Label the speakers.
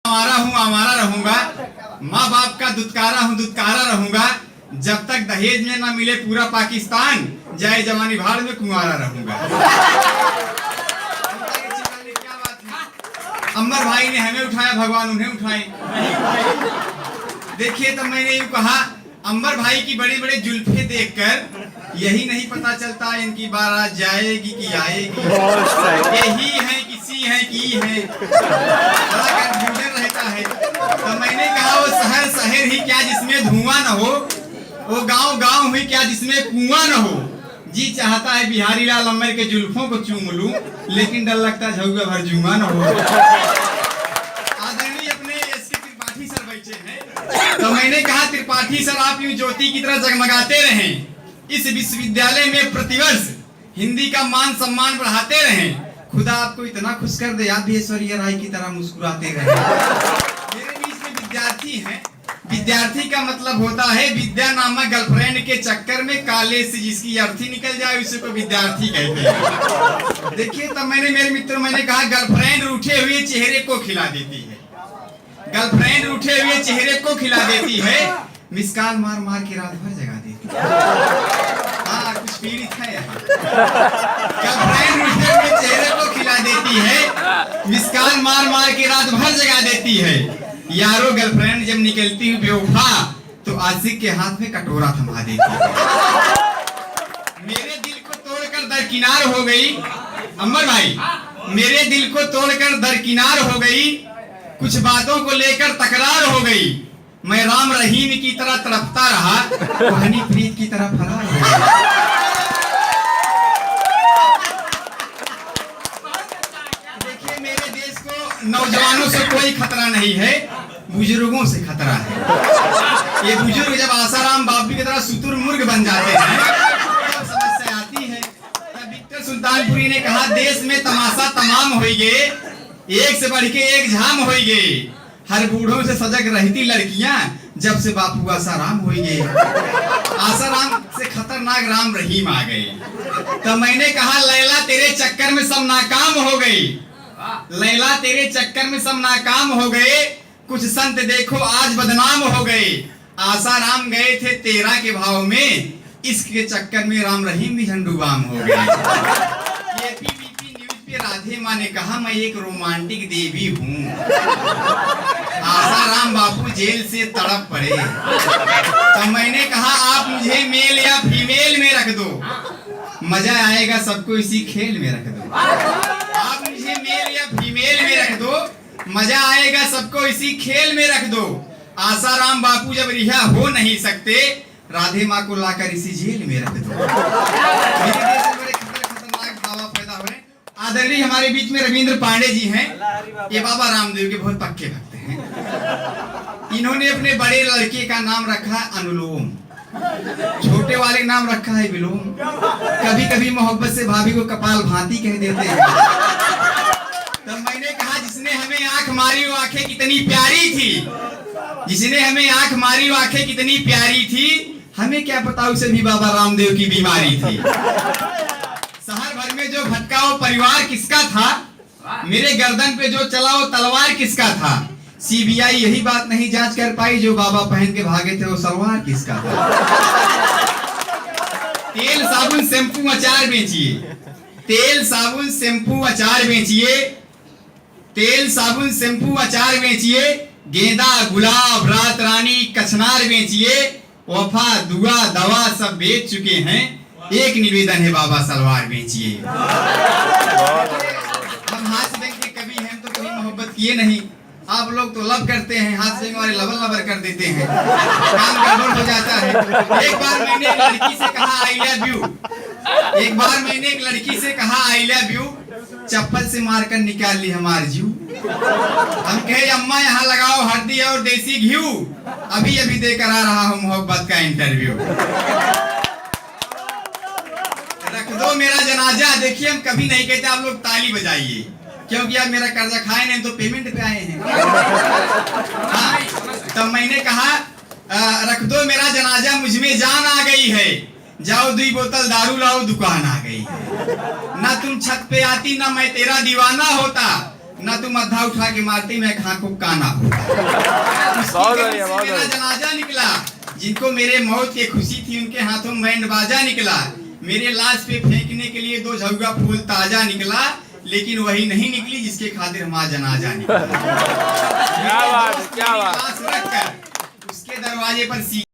Speaker 1: आवारा रहूंगा, माँ बाप का दुत्कारा हूँ दुत्कारा रहूंगा, जब तक दहेज में ना मिले पूरा पाकिस्तान, जय जवानी भाड़ में कुंवारा रहूंगा। क्या बात है, अम्बर भाई ने हमें उठाया, भगवान उन्हें उठाए। देखिए तब मैंने यूं कहा, अंबर भाई की बड़े बड़े जुल्फे देखकर यही नहीं पता चलता इनकी बारात जाएगी कि आएगी, यही है किसी है की है, बड़ा कंफ्यूजन रहता है। तो मैंने कहा वो शहर शहर ही क्या जिसमें धुआं न हो, वो गांव गांव ही क्या जिसमें कुआं न हो। जी चाहता है बिहारी लाल अम्बर के जुल्फों को चूम लूं, लेकिन डर लगता झुआ भर जुआ न हो। आदरणीय अपने एसके त्रिपाठी सर बैठे हैं, तो मैंने कहा त्रिपाठी सर आप यूं ज्योति की तरह जगमगाते रहें, इस विश्वविद्यालय में प्रतिवर्ष हिंदी का मान सम्मान बढ़ाते रहें, खुदा आपको इतना खुश कर दे आप भी ऐश्वर्या राय की तरह मुस्कुराते रहें। मेरे बीच में विद्यार्थी हैं, विद्यार्थी का मतलब होता है विद्या नामक गर्लफ्रेंड के चक्कर में कॉलेज से जिसकी अर्थी निकल जाए उसे को विद्यार्थी कहते हैं। देखिए तब मैंने मेरे मित्र मैंने कहा गर्लफ्रेंड रूठे हुए चेहरे को खिला देती है, गर्लफ्रेंड रूठे हुए चेहरे को खिला देती है, मिसकाल मार मार के रात भर जगा देती है। हाँ कुछ पीड़ित है यहाँ। गर्लफ्रेंड रूठे हुए चेहरे को खिला देती है, मिसकाल मार मार के रात भर जगा देती है। यारो गर्लफ्रेंड जब निकलती हुई बेवफा तो आशिक के हाथ में कटोरा थमा देती है। मेरे दिल को तोड़कर दरकिनार हो गई अमर भाई, मेरे दिल को तोड़कर दरकिनार हो गई, कुछ बातों को लेकर तकरार हो गई, मैं राम रहीम की तरह तड़पता रहा, वो हनीप्रीत की तरह फरार हो गया। देखिए मेरे देश को नौजवानों से कोई खतरा नहीं है, बुजुर्गों से खतरा है। ये बुजुर्ग जब आसाराम बाबू की तरह शुतुरमुर्ग बन जाते हैं तब समस्या आती है। तब विक्टर सुल्तानपुरी ने कहा देश में तमाशा तमाम हो गए, एक से बढ़ के एक झाम हो गए, हर बूढ़ों से सजग रहती लड़कियां जब से बापू आसाराम हो गए, आसाराम से खतरनाक राम रहीम आ गए। तो मैंने कहा लैला तेरे चक्कर में सब नाकाम हो गई, लैला तेरे चक्कर में सब नाकाम हो गए, कुछ संत देखो आज बदनाम हो गए, आसाराम गए थे तेरा के भाव में, इसके चक्कर में राम रहीम भी झंडूबाम हो गए। ये पीपीपी न्यूज पे राधे माँ ने कहा मैं एक रोमांटिक देवी हूँ, आसाराम बापू जेल से तड़प पड़े। तो मैंने कहा आप मुझे मेल या फीमेल में रख दो, मजा आएगा सबको इसी खेल में रख दो। आप मुझे मेल या फीमेल में रख दो, मजा आएगा सबको इसी खेल में रख दो। आसाराम बापू जब रिहा हो नहीं सकते, राधे माँ को लाकर इसी जेल में रख दो। मेरे देश में बड़े खतरनाक भाव पैदा हो रहे हैं। आदरणीय हमारे बीच में रविंद्र पांडे जी हैं, ये बाबा रामदेव के बहुत पक्के भक्त हैं। इन्होंने अपने बड़े लड़के का नाम रखा है अनुलोम, छोटे वाले नाम रखा है विलोम। कभी कभी मोहब्बत से भाभी को कपाल भांति कह देते हैं। तो मैंने कहा जिसने हमें आंख मारी वो आंखें कितनी प्यारी थी, जिसने हमें आंख मारी वो आंखें कितनी प्यारी थी, हमें क्या पता उसे भी बाबा रामदेव की बीमारी थी। शहर भर में जो भटका वो परिवार किसका था, मेरे गर्दन पे जो चला वो तलवार किसका था, सीबीआई यही बात नहीं जांच कर पाई जो बाबा पहन के भागे थे वो सलवार किसका था। तेल साबुन शैम्पू अचार बेचिए, तेल साबुन शैम्पू अचार बेचिए, तेल साबुन शैम्पू अचार बेचिए, गेंदा गुलाब रात रानी कचनार बेचिए, वफा दुआ दवा सब बेच चुके हैं, एक निवेदन है बाबा सलवार बेचिए। हम हाथ बैंक के कभी हैं तो कभी मोहब्बत किए नहीं, आप लोग तो लव करते हैं, हाथ से हमारे लबर लबर कर देते हैं, काम गड़बड़ हो जाता है। एक बार मैंने एक लड़की से कहा आई लव यू, एक बार मैंने एक लड़की से कहा आई लव यू, चप्पल से मारकर निकाल ली हमार जीव। हम कहे अम्मा यहाँ लगाओ हल्दी और देसी घी, अभी अभी देकर आ रहा हूँ मोहब्बत का इंटरव्यू। रख दो मेरा जनाजा, देखिए हम कभी नहीं कहते आप लोग ताली बजाइए, क्योंकि आप मेरा कर्जा खाए नहीं तो पेमेंट पे आए हैं। हाँ, तो मैंने कहा रख दो मेरा जनाजा, मुझमें जान आ गई है, जाओ 2 बोतल दारू लाओ दुकान आ गई है। ना तुम छत पे आती ना मैं तेरा दीवाना होता, ना तुम अद्धा उठा के मारते मैं खाको काना होता।
Speaker 2: बहुत बढ़िया, बहुत
Speaker 1: मेरा
Speaker 2: बढ़िया।
Speaker 1: जनाजा निकला, जिनको मेरे मौत की खुशी थी उनके हाथों में बैंड बाजा निकला। मेरे लाश पे फेंकने के लिए 2 झुग्गा फूल ताजा निकला, लेकिन वही नहीं निकली जिसके खातिर हमारा जनाजा निकला।
Speaker 2: क्या बात है, क्या बात।
Speaker 1: लाश रख कर उसके दरवाजे पर